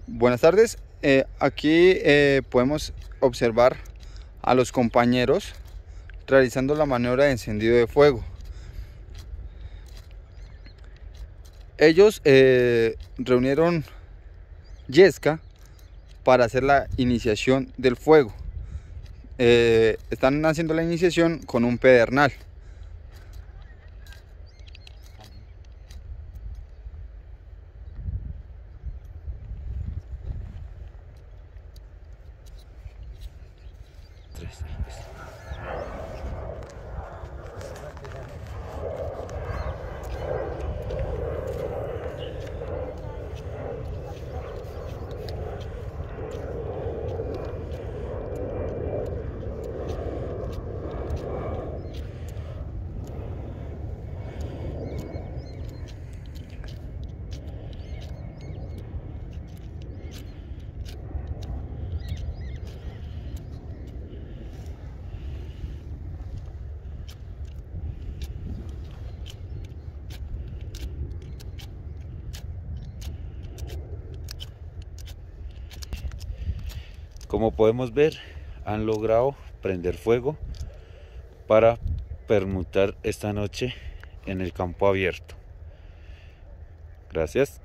Buenas tardes. Aquí podemos observar a los compañeros realizando la maniobra de encendido de fuego. Ellos reunieron yesca para hacer la iniciación del fuego. Están haciendo la iniciación con un pedernal. Como podemos ver, han logrado prender fuego para permutar esta noche en el campo abierto. Gracias.